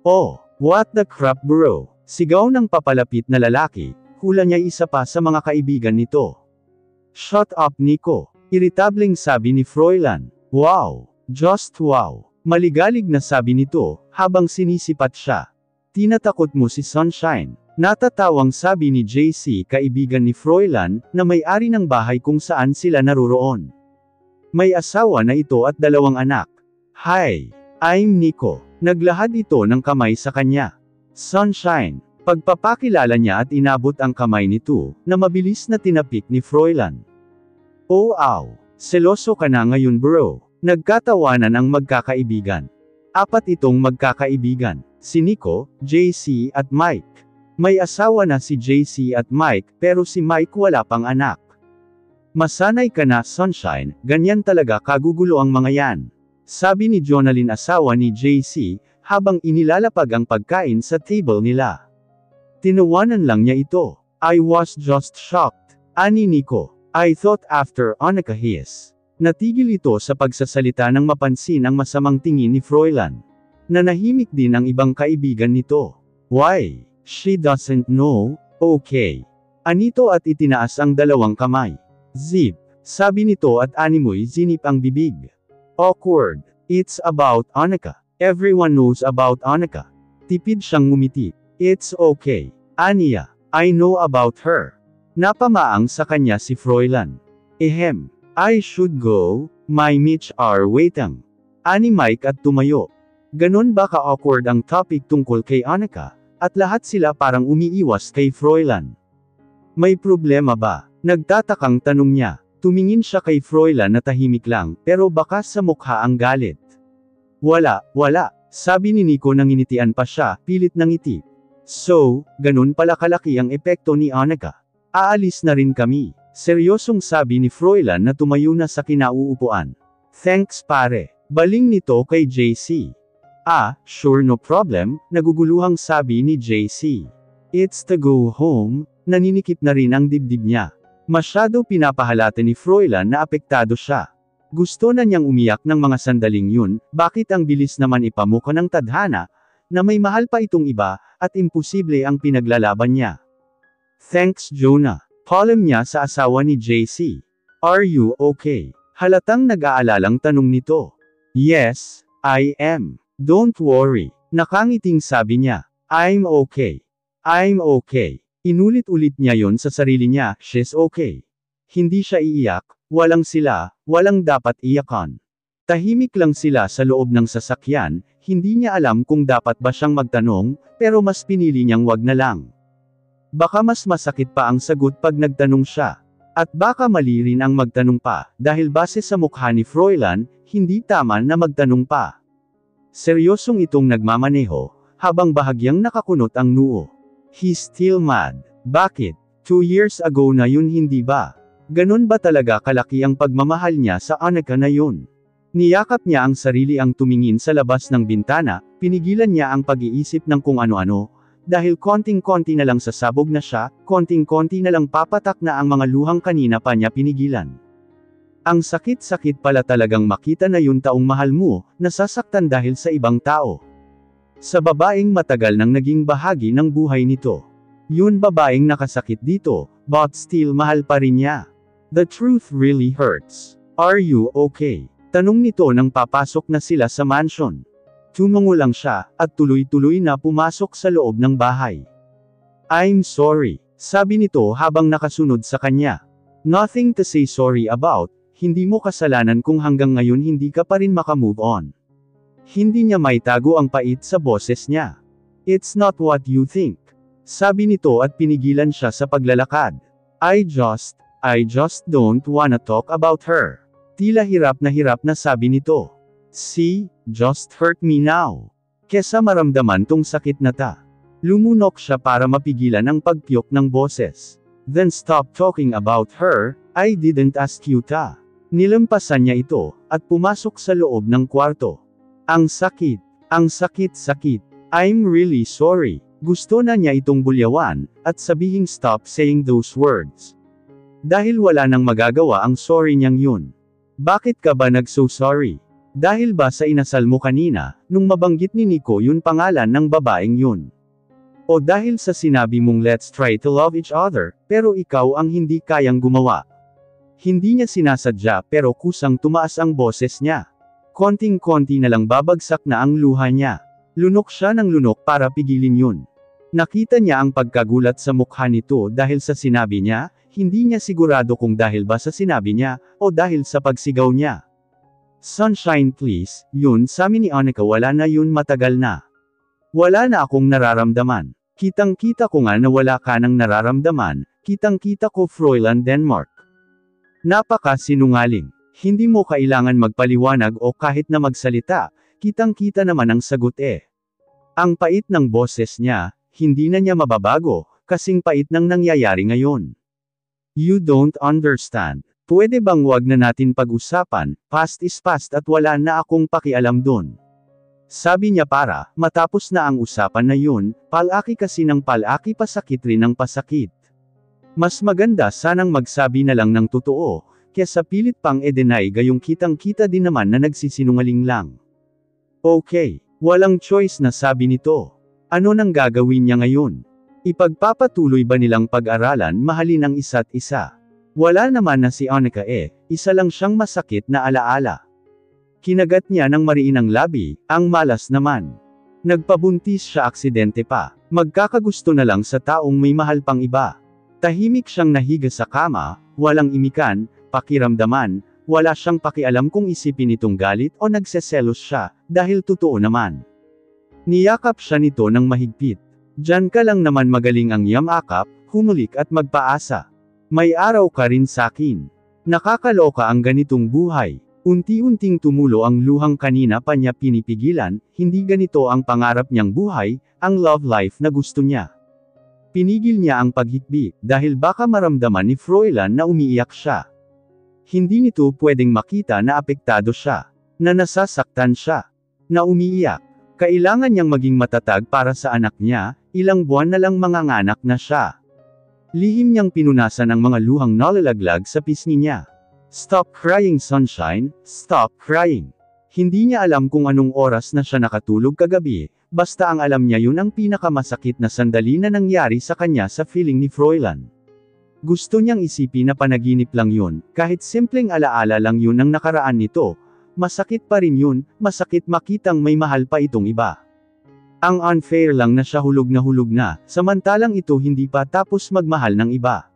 Oh, what the crap bro? Sigaw ng papalapit na lalaki, hula niya isa pa sa mga kaibigan nito. Shut up Nico, iritableng sabi ni Froilan. Wow, just wow. Maligalig na sabi nito, habang sinisipat siya. Tinatakot mo si Sunshine. Natatawang sabi ni JC kaibigan ni Froilan, na may-ari ng bahay kung saan sila naroroon. May asawa na ito at 2 anak. Hi, I'm Nico. Naglahad ito ng kamay sa kanya. Sunshine. Pagpapakilala niya at inabot ang kamay nito, na mabilis na tinapik ni Froilan. Oh aw, seloso ka na ngayon bro. Nagkatawanan ang magkakaibigan. 4 itong magkakaibigan, si Nico, JC at Mike. May asawa na si JC at Mike, pero si Mike wala pang anak. Masanay ka na Sunshine, ganyan talaga kagugulo ang mga yan. Sabi ni Jonalyn asawa ni JC, habang inilalapag ang pagkain sa table nila. Tinawanan lang niya ito. I was just shocked. Ani Nico. I thought after Annika his. Natigil ito sa pagsasalita nang mapansin ang masamang tingin ni Froilan. Nanahimik din ang ibang kaibigan nito. Why? She doesn't know? Okay. Anito at itinaas ang 2 kamay. Zip. Sabi nito at animoy zinip ang bibig. Awkward. It's about Annika. Everyone knows about Annika. Tipid siyang ngumiti. It's okay. Ania. I know about her. Napamaang sa kanya si Froilan. Ehem. I should go, my Mitch are waiting. Ani Mike at tumayo. Ganon ba ka-awkward ang topic tungkol kay Annika, at lahat sila parang umiiwas kay Froilan. May problema ba? Nagtatakang tanong niya. Tumingin siya kay Froilan na tahimik lang, pero baka sa mukha ang galit. Wala, sabi ni Nico nang initian pa siya, pilit ng ngiti. So, ganun pala kalaki ang epekto ni Annika. Aalis na rin kami. Seryosong sabi ni Froilan na tumayo na sa kinauupuan. Thanks pare. Baling nito kay JC. Ah, sure no problem, naguguluhang sabi ni JC. It's to go home, naninikip na rin ang dibdib niya. Masyado pinapahalata ni Froilan na apektado siya. Gusto na niyang umiyak ng mga sandaling yun, bakit ang bilis naman ipamuka ng tadhana, na may mahal pa itong iba, at imposible ang pinaglalaban niya. Thanks Jonah. Column niya sa asawa ni JC. Are you okay? Halatang nag-aalalang tanong nito. Yes, I am. Don't worry. Nakangiting sabi niya. I'm okay. I'm okay. Inulit-ulit niya yon sa sarili niya, she's okay. Hindi siya iiyak, walang sila, walang dapat iyakan. Tahimik lang sila sa loob ng sasakyan, hindi niya alam kung dapat ba siyang magtanong, pero mas pinili niyang wag na lang. Baka mas masakit pa ang sagot pag nagtanong siya. At baka mali rin ang magtanong pa, dahil base sa mukha ni Froilan, hindi tama na magtanong pa. Seryosong itong nagmamaneho, habang bahagyang nakakunot ang noo. He's still mad. Bakit? 2 years ago na yun hindi ba? Ganon ba talaga kalaki ang pagmamahal niya sa Annika na yun? Niyakap niya ang sarili ang tumingin sa labas ng bintana, pinigilan niya ang pag-iisip ng kung ano-ano, dahil konting-konti na lang sasabog na siya, konting-konti na lang papatak na ang mga luhang kanina pa niya pinigilan. Ang sakit-sakit pala talagang makita na yun taong mahal mo, nasasaktan dahil sa ibang tao. Sa babaeng matagal nang naging bahagi ng buhay nito. Yun babaeng nakasakit dito, but still mahal pa rin niya. The truth really hurts. Are you okay? Tanong nito nang papasok na sila sa mansion. Tumango lang siya, at tuloy-tuloy na pumasok sa loob ng bahay. I'm sorry, sabi nito habang nakasunod sa kanya. Nothing to say sorry about, hindi mo kasalanan kung hanggang ngayon hindi ka pa rin makamove on. Hindi niya maitago ang pait sa boses niya. It's not what you think. Sabi nito at pinigilan siya sa paglalakad. I just don't wanna talk about her. Tila hirap na sabi nito. See, just hurt me now. Kesa maramdaman tong sakit na ta. Lumunok siya para mapigilan ang pagpiyok ng boses. Then stop talking about her, I didn't ask you ta. Nilampasan niya ito, at pumasok sa loob ng kwarto. Ang sakit. I'm really sorry. Gusto na niya itong bulyawan, at sabihing stop saying those words. Dahil wala nang magagawa ang sorry niyang yun. Bakit ka ba nag-so sorry? Dahil ba sa inasal mo kanina, nung mabanggit ni Nico yun pangalan ng babaeng yun? O dahil sa sinabi mong let's try to love each other, pero ikaw ang hindi kayang gumawa? Hindi niya sinasadya pero kusang tumaas ang boses niya. Konting-konti na lang babagsak na ang luha niya. Lunok siya ng lunok para pigilin yun. Nakita niya ang pagkagulat sa mukha nito dahil sa sinabi niya, hindi niya sigurado kung dahil ba sa sinabi niya, o dahil sa pagsigaw niya. Sunshine please, yun sabi ni Annika wala na yun matagal na. Wala na akong nararamdaman. Kitang-kita ko nga na wala ka nang nararamdaman, kitang-kita ko Fräulein Denmark. Napaka-sinungaling. Hindi mo kailangan magpaliwanag o kahit na magsalita, kitang-kita naman ang sagot eh. Ang pait ng boses niya, hindi na niya mababago, kasing pait ng nangyayari ngayon. You don't understand. Pwede bang wag na natin pag-usapan, past is past at wala na akong pakialam dun. Sabi niya para, matapos na ang usapan na yun, palaki kasi ng palaki pasakit rin ng pasakit. Mas maganda sanang magsabi na lang ng totoo, kesa pilit pang e-deny gayong kitang-kita din naman na nagsisinungaling lang. Okay, walang choice na sabi nito. Ano nang gagawin niya ngayon? Ipagpapatuloy ba nilang pag-aralan mahalin ang isa't isa? Wala naman na si Annika eh, isa lang siyang masakit na alaala. Kinagat niya ng mariin ang labi, ang malas naman. Nagpabuntis siya aksidente pa. Magkakagusto na lang sa taong may mahal pang iba. Tahimik siyang nahiga sa kama, walang imikan, pakiramdaman, wala siyang pakialam kung isipin itong galit o nagseselos siya, dahil totoo naman. Niyakap siya nito ng mahigpit. Diyan ka lang naman magaling ang yamakap, humulik at magpaasa. May araw ka rin sakin. Nakakaloka ang ganitong buhay. Unti-unting tumulo ang luhang kanina pa niya pinipigilan, hindi ganito ang pangarap niyang buhay, ang love life na gusto niya. Pinigil niya ang paghikbi, dahil baka maramdaman ni Fräulein na umiiyak siya. Hindi nito pwedeng makita na apektado siya, na nasasaktan siya, na umiiyak. Kailangan niyang maging matatag para sa anak niya, ilang buwan na lang manganganak na siya. Lihim niyang pinunasan ang mga luhang nalalaglag sa pisngi niya. Stop crying sunshine, stop crying. Hindi niya alam kung anong oras na siya nakatulog kagabi, basta ang alam niya yun ang pinakamasakit na sandali na nangyari sa kanya sa feeling ni Fräulein. Gusto niyang isipin na panaginip lang yun, kahit simpleng alaala lang yun ang nakaraan nito, masakit pa rin yun, masakit makitang may mahal pa itong iba. Ang unfair lang na siya hulog na, samantalang ito hindi pa tapos magmahal ng iba.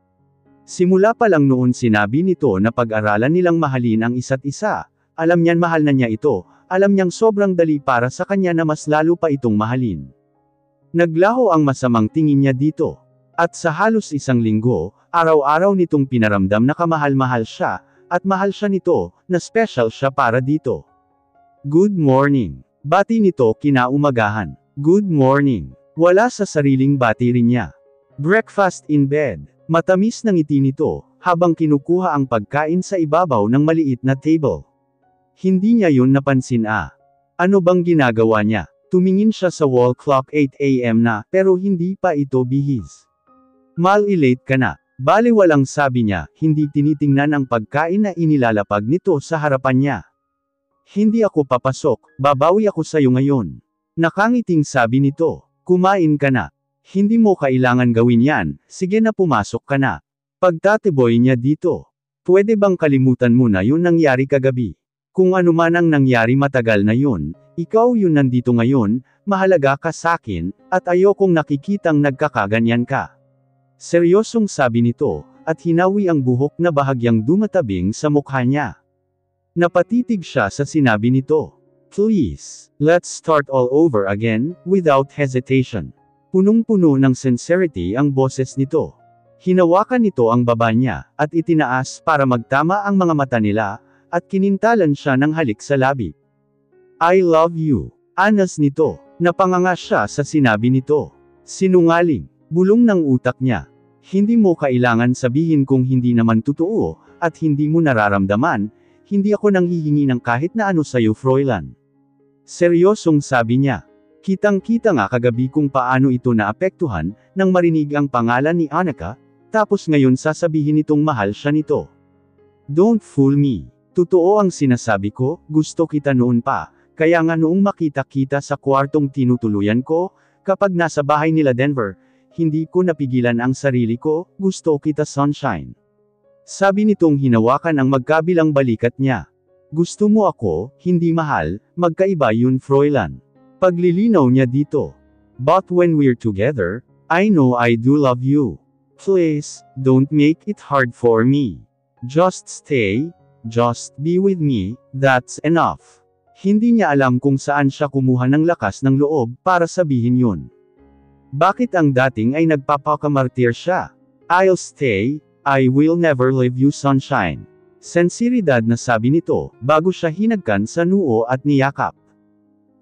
Simula pa lang noon sinabi nito na pag-aralan nilang mahalin ang isa't isa, alam niyan mahal na niya ito, alam niyang sobrang dali para sa kanya na mas lalo pa itong mahalin. Naglaho ang masamang tingin niya dito. At sa halos isang linggo, araw-araw nitong pinaramdam na kamahal-mahal siya, at mahal siya nito, na special siya para dito. Good morning. Bati nito kinaumagahan. Good morning. Wala sa sariling bati rin niya. Breakfast in bed. Matamis ng ngiti nito, habang kinukuha ang pagkain sa ibabaw ng maliit na table. Hindi niya yun napansin Ano bang ginagawa niya? Tumingin siya sa wall clock 8 AM na, pero hindi pa ito bihis. Mal-late ka na. Baliwalang sabi niya, hindi tinitingnan ang pagkain na inilalapag nito sa harapan niya. Hindi ako papasok, babawi ako sayo ngayon. Nakangiting sabi nito, kumain ka na. Hindi mo kailangan gawin yan, sige na pumasok ka na. Pagtatiboy niya dito. Pwede bang kalimutan mo na yun nangyari kagabi? Kung ano man ang nangyari matagal na yun, ikaw yun nandito ngayon, mahalaga ka sakin, at ayokong nakikitang nagkakaganyan ka. Seryosong sabi nito, at hinawi ang buhok na bahagyang dumatabing sa mukha niya. Napatitig siya sa sinabi nito. Please, let's start all over again, without hesitation. Punong-puno ng sincerity ang boses nito. Hinawakan nito ang baba niya, at itinaas para magtama ang mga mata nila, at kinintalan siya ng halik sa labi. I love you. Anas nito. Napanganga siya sa sinabi nito. Sinungaling. Bulong ng utak niya. Hindi mo kailangan sabihin kung hindi naman totoo, at hindi mo nararamdaman, hindi ako nanghihingi ng kahit na ano sa'yo Fräulein. Seryosong sabi niya. Kitang-kita nga kagabi kung paano ito naapektuhan, nang marinig ang pangalan ni Annika, tapos ngayon sasabihin nitong mahal siya nito. Don't fool me. Totoo ang sinasabi ko, gusto kita noon pa, kaya nga noong makita kita sa kwartong tinutuluyan ko, kapag nasa bahay nila Denver, hindi ko napigilan ang sarili ko, gusto kita Sunshine. Sabi nitong hinawakan ang magkabilang balikat niya. Gusto mo ako, hindi mahal, magkaiba yun Froilan. Paglilinaw niya dito. But when we're together, I know I do love you. Please, don't make it hard for me. Just stay, just be with me, that's enough. Hindi niya alam kung saan siya kumuha ng lakas ng loob para sabihin yun. Bakit ang dating ay nagpapakamartir siya? I'll stay, I will never leave you Sunshine. Sensiridad na sabi nito, bago siya hinagkan sa noo at niyakap.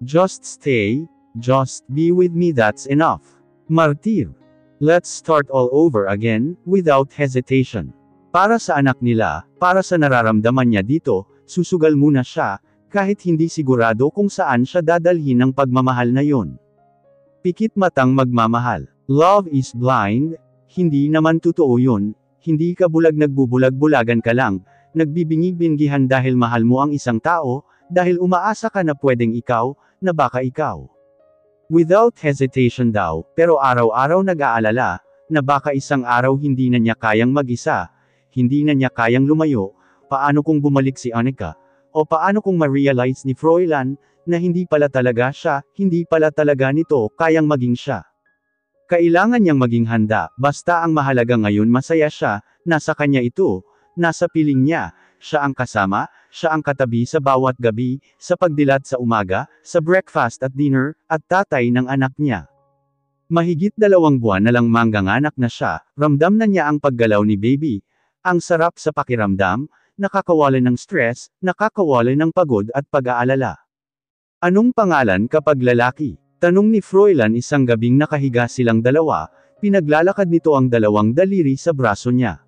Just stay, just be with me that's enough. Martir. Let's start all over again, without hesitation. Para sa anak nila, para sa nararamdaman niya dito, susugal muna siya, kahit hindi sigurado kung saan siya dadalhin ng pagmamahal na yon. Pikit matang magmamahal. Love is blind, hindi naman totoo yun, hindi ka bulag nagbubulag-bulagan ka lang, nagbibingi-binggihan dahil mahal mo ang isang tao, dahil umaasa ka na pwedeng ikaw, na baka ikaw. Without hesitation daw, pero araw-araw nag-aalala, na baka isang araw hindi na niya kayang mag-isa, hindi na niya kayang lumayo, paano kung bumalik si Anika, o paano kung ma-realize ni Froilan, na hindi pala talaga siya, hindi pala talaga nito kayang maging siya. Kailangan niyang maging handa, basta ang mahalaga ngayon masaya siya, nasa kanya ito, nasa piling niya, siya ang kasama, siya ang katabi sa bawat gabi, sa pagdilat sa umaga, sa breakfast at dinner, at tatay ng anak niya. Mahigit 2 buwan na lang mangganganak na siya, ramdam na niya ang paggalaw ni baby, ang sarap sa pakiramdam, nakakawala ng stress, nakakawala ng pagod at pag-aalala. Anong pangalan kapag lalaki? Tanong ni Froilan isang gabing nakahiga silang dalawa, pinaglalakad nito ang 2 daliri sa braso niya.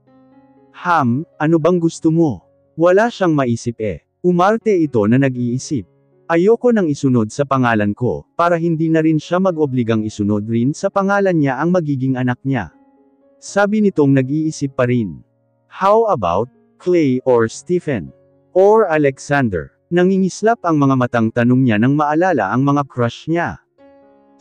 Ano bang gusto mo? Wala siyang maisip Umarte ito na nag-iisip. Ayoko nang isunod sa pangalan ko, para hindi na rin siya mag-obligang isunod rin sa pangalan niya ang magiging anak niya. Sabi nitong nag-iisip pa rin. How about, Clay or Stephen? Or Alexander? Nangingislap ang mga matang tanong niya nang maalala ang mga crush niya.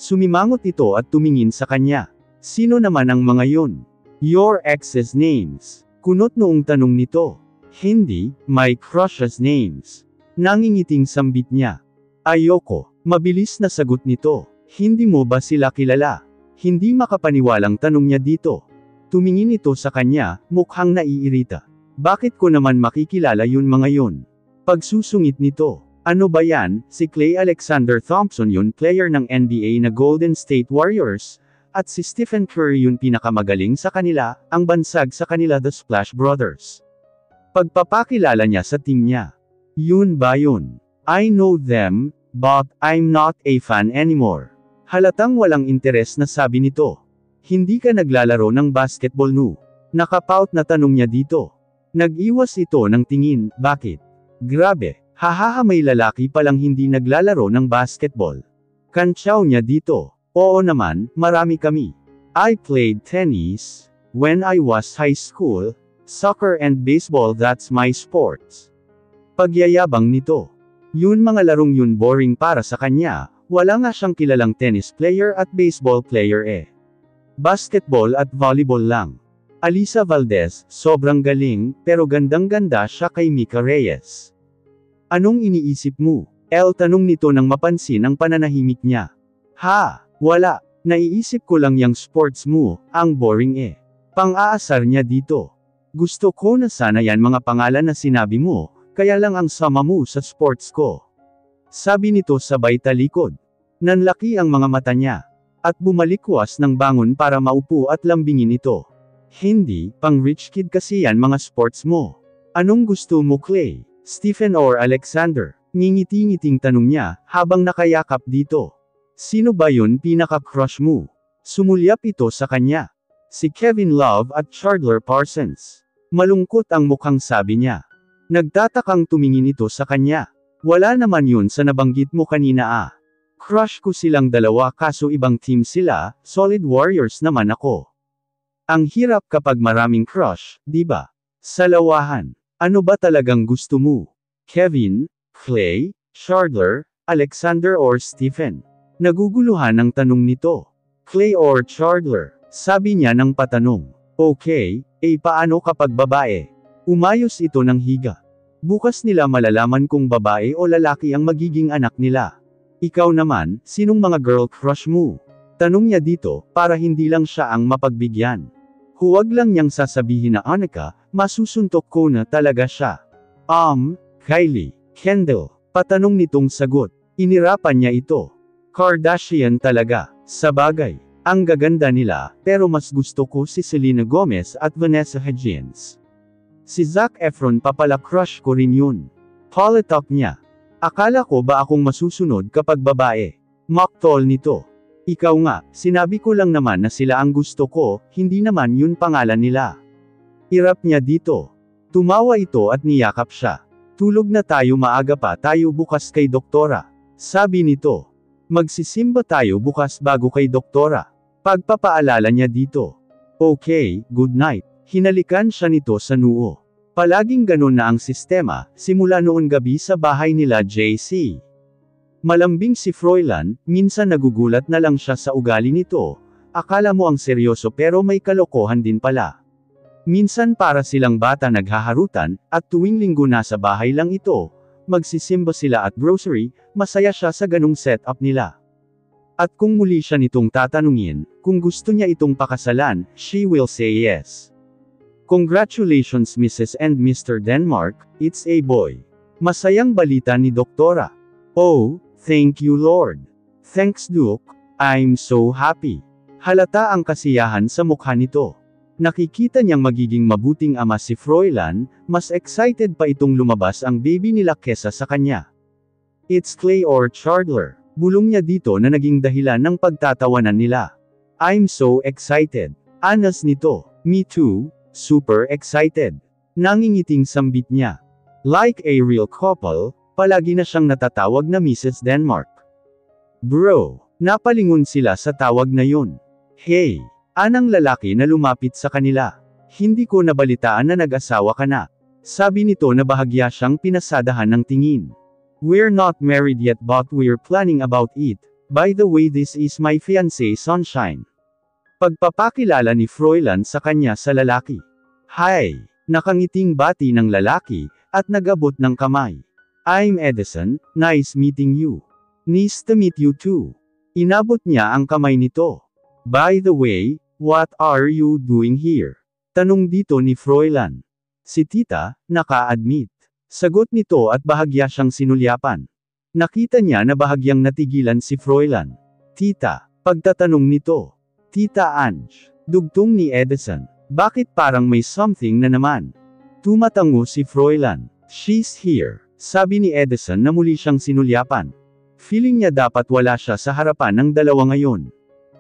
Sumimangot ito at tumingin sa kanya. Sino naman ang mga yun? Your ex's names. Kunot noong tanong nito. Hindi, my crush's names. Nangingiting sambit niya. Ayoko. Mabilis na sagot nito. Hindi mo ba sila kilala? Hindi makapaniwalang tanong niya dito. Tumingin ito sa kanya, mukhang naiirita. Bakit ko naman makikilala yun mga yun? Pagsusungit nito. Ano ba yan? Si Clay Alexander Thompson yun, player ng NBA na Golden State Warriors, at si Stephen Curry yun pinakamagaling sa kanila, ang bansag sa kanila the Splash Brothers. Pagpapakilala niya sa team niya. Yun ba yun? I know them, but I'm not a fan anymore. Halatang walang interes na sabi nito. Hindi ka naglalaro ng basketball no? Nakapout na tanong niya dito. Nag-iwas ito ng tingin, bakit? Grabe, hahaha may lalaki palang hindi naglalaro ng basketball. Kantsaw niya dito. Oo naman, marami kami. I played tennis, when I was high school, soccer and baseball that's my sports. Pagyayabang nito. Yun mga larong yun boring para sa kanya, wala nga siyang kilalang tennis player at baseball player Basketball at volleyball lang. Alisa Valdez, sobrang galing, pero gandang-ganda siya kay Mika Reyes. Anong iniisip mo? Tanong nito nang mapansin ang pananahimik niya. Wala. Naiisip ko lang yung sports mo, ang boring Pang-aasar niya dito. Gusto ko na sana yan mga pangalan na sinabi mo, kaya lang ang sama mo sa sports ko. Sabi nito sabay talikod. Nanlaki ang mga mata niya. At bumalikwas ng bangon para maupo at lambingin ito. Hindi, pang rich kid kasi yan mga sports mo. Anong gusto mo Clay? Stephen or Alexander? Ngingiti-ngiting tanong niya, habang nakayakap dito. Sino ba yun pinaka-crush mo? Sumulyap ito sa kanya. Si Kevin Love at Chandler Parsons. Malungkot ang mukhang sabi niya. Nagtatakang tumingin ito sa kanya. Wala naman yun sa nabanggit mo kanina Crush ko silang dalawa kaso ibang team sila, solid Warriors naman ako. Ang hirap kapag maraming crush, di ba? Salawahan. Ano ba talagang gusto mo? Kevin, Clay, Chandler, Alexander or Stephen? Naguguluhan ang tanong nito. Clay or Chandler? Sabi niya ng patanong. Okay, paano kapag babae? Umayos ito ng higa. Bukas nila malalaman kung babae o lalaki ang magiging anak nila. Ikaw naman, sinong mga girl crush mo? Tanong niya dito, para hindi lang siya ang mapagbigyan. Huwag lang niyang sasabihin na Annika, masusuntok ko na talaga siya. Kylie, Kendall, patanong nitong sagot. Inirapan niya ito. Kardashian talaga, sabagay. Ang gaganda nila, pero mas gusto ko si Selena Gomez at Vanessa Hudgens. Si Zac Efron papala crush ko rin yun. Politalk niya. Akala ko ba akong masusunod kapag babae? Mock-tall nito. Ikaw nga, sinabi ko lang naman na sila ang gusto ko, hindi naman yun pangalan nila. Irap niya dito. Tumawa ito at niyakap siya. Tulog na tayo, maaga pa tayo bukas kay doktora. Sabi nito. Magsisimba tayo bukas bago kay doktora. Pagpapaalala niya dito. Okay, good night. Hinalikan siya nito sa noo. Palaging ganun na ang sistema, simula noon gabi sa bahay nila JC. Malambing si Froilan, minsan nagugulat na lang siya sa ugali nito. Akala mo ang seryoso pero may kalokohan din pala. Minsan para silang bata naghaharutan, at tuwing linggo nasa bahay lang ito, magsisimba sila at grocery, masaya siya sa ganung setup nila. At kung muli siya nitong tatanungin, kung gusto niya itong pakasalan, she will say yes. Congratulations Mrs. and Mr. Denmark, it's a boy. Masayang balita ni Doktora. Oh, thank you Lord. Thanks Duke, I'm so happy. Halata ang kasiyahan sa mukha nito. Nakikita niyang magiging mabuting ama si Froilan, mas excited pa itong lumabas ang baby nila kesa sa kanya. It's Clay or Chandler, bulong niya dito na naging dahilan ng pagtatawanan nila. I'm so excited. Anas nito. Me too, super excited. Nangingiting sambit niya. Like a real couple, palagi na siyang natatawag na Mrs. Denmark. Bro, napalingon sila sa tawag na yun. Hey! Anang lalaki na lumapit sa kanila. Hindi ko nabalitaan na nag-asawa ka na. Sabi nito na bahagya siyang pinasadahan ng tingin. We're not married yet but we're planning about it. By the way this is my fiancé Sunshine. Pagpapakilala ni Froilan sa kanya sa lalaki. Hi! Nakangiting bati ng lalaki, at nagabot ng kamay. I'm Edison, nice meeting you. Nice to meet you too. Inabot niya ang kamay nito. By the way, what are you doing here? Tanong dito ni Froilan. Si tita, naka-admit. Sagot nito at bahagya siyang sinulyapan. Nakita niya na bahagyang natigilan si Froilan. Tita, pagtatanong nito. Tita Ange, dugtong ni Edison. Bakit parang may something na naman? Tumatango si Froilan. She's here, sabi ni Edison na muli siyang sinulyapan. Feeling niya dapat wala siya sa harapan ng dalawa ngayon.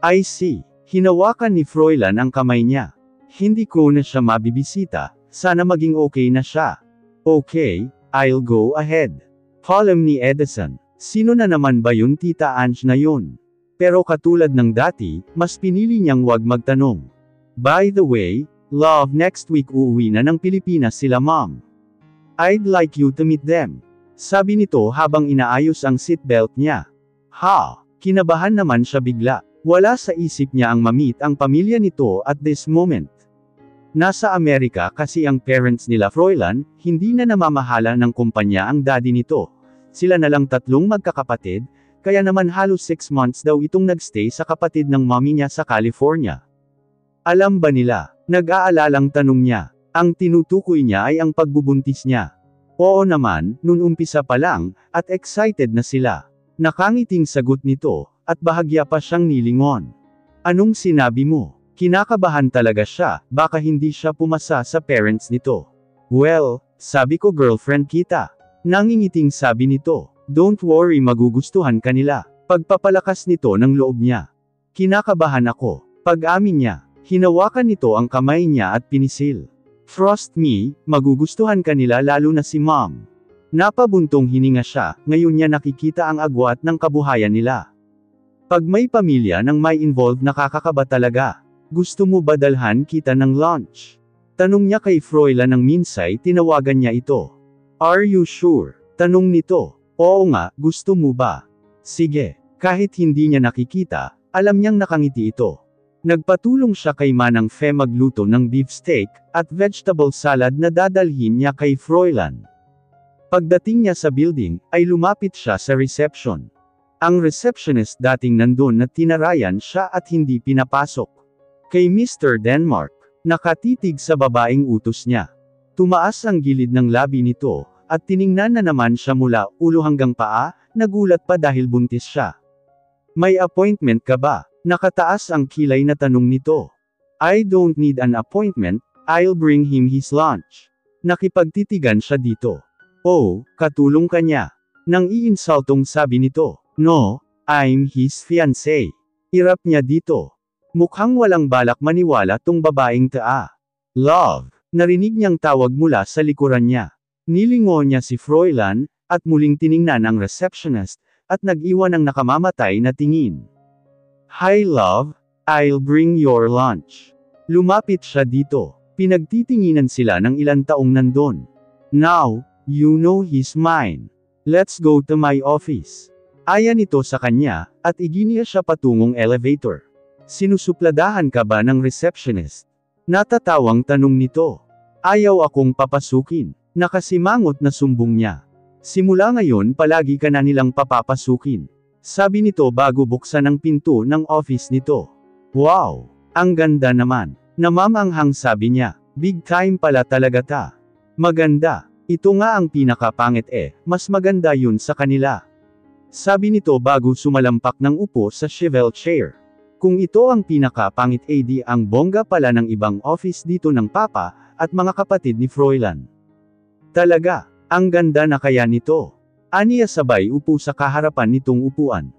I see. Hinawakan ni Froilan ang kamay niya. Hindi ko na siya mabibisita, sana maging okay na siya. Okay, I'll go ahead. Column ni Edison. Sino na naman ba yun Tita Ange na yun? Pero katulad ng dati, mas pinili niyang wag magtanong. By the way, love next week uuwi na ng Pilipinas sila mom. I'd like you to meet them. Sabi nito habang inaayos ang seatbelt niya. Ha! Kinabahan naman siya bigla. Wala sa isip niya ang ma-meet ang pamilya nito at this moment. Nasa Amerika kasi ang parents nila Froilan, hindi na namamahala ng kumpanya ang daddy nito. Sila na lang tatlong magkakapatid, kaya naman halos 6 months daw itong nagstay sa kapatid ng mommy niya sa California. Alam ba nila? Nag-aalalang tanong niya. Ang tinutukoy niya ay ang pagbubuntis niya. Oo naman, noon umpisa pa lang, at excited na sila. Nakangiting sagot nito, at bahagya pa siyang nilingon. Anong sinabi mo? Kinakabahan talaga siya, baka hindi siya pumasa sa parents nito. Well, sabi ko girlfriend kita. Nangingiting sabi nito. Don't worry magugustuhan kanila. Pagpapalakas nito ng loob niya. Kinakabahan ako. Pag-amin niya, hinawakan nito ang kamay niya at pinisil. Trust me, magugustuhan kanila lalo na si mom. Napabuntong hininga siya, ngayon niya nakikita ang agwat ng kabuhayan nila. Pag may pamilya nang may involved nakakakaba talaga. Gusto mo ba dalhan kita ng lunch? Tanong niya kay Froilan ng minsay tinawagan niya ito. Are you sure? Tanong nito. Oo nga, gusto mo ba? Sige. Kahit hindi niya nakikita, alam niyang nakangiti ito. Nagpatulong siya kay Manang Fe magluto ng beefsteak, at vegetable salad na dadalhin niya kay Froilan. Pagdating niya sa building, ay lumapit siya sa reception. Ang receptionist dating nandun na tinarayan siya at hindi pinapasok. Kay Mr. Denmark, nakatitig sa babaeng utos niya. Tumaas ang gilid ng labi nito, at tiningnan na naman siya mula ulo hanggang paa, nagulat pa dahil buntis siya. May appointment ka ba? Nakataas ang kilay na tanong nito. I don't need an appointment, I'll bring him his lunch. Nakipagtitigan siya dito. Oh, katulong ka niya. Nang iinsultong sabi nito. No, I'm his fiancé. Irap niya dito. Mukhang walang balak maniwala tong babaeng taa. Love. Narinig niyang tawag mula sa likuran niya. Nilingon niya si Froilan, at muling tiningnan ang receptionist, at nag-iwan ng nakamamatay na tingin. Hi love, I'll bring your lunch. Lumapit siya dito. Pinagtitinginan sila ng ilang taong nandun. Now, you know he's mine. Let's go to my office. Aya nito sa kanya, at iginiya siya patungong elevator. Sinusupladahan ka ba ng receptionist? Natatawang tanong nito. Ayaw akong papasukin. Nakasimangot na sumbong niya. Simula ngayon palagi ka na nilang papapasukin. Sabi nito bago buksan ang pinto ng office nito. Wow! Ang ganda naman. Namamanghang sabi niya. Big time pala talaga ta. Maganda. Ito nga ang pinakapangit mas maganda yun sa kanila. Sabi nito bago sumalampak ng upo sa swivel chair. Kung ito ang pinakapangit ang bongga pala ng ibang office dito ng papa, at mga kapatid ni Froilan. Talaga, ang ganda na kaya nito. Aniya sabay upo sa kaharapan nitong upuan.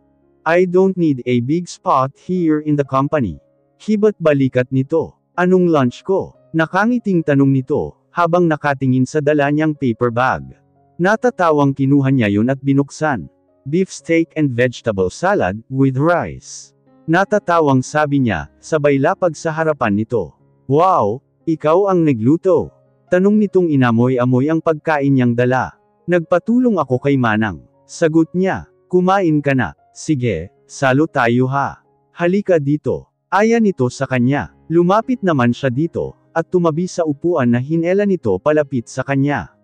I don't need a big spot here in the company. Hiba't balikat nito. Anong lunch ko? Nakangiting tanong nito, habang nakatingin sa dala niyang paper bag. Natatawang kinuha niya yun at binuksan. Beef steak and vegetable salad, with rice. Natatawang sabi niya, sabay lapag sa harapan nito. Wow, ikaw ang nagluto. Tanong nitong inamoy-amoy ang pagkain niyang dala. Nagpatulong ako kay Manang. Sagot niya, kumain ka na. Sige, salo tayo ha. Halika dito. Aya nito sa kanya. Lumapit naman siya dito, at tumabi sa upuan na hinela nito palapit sa kanya.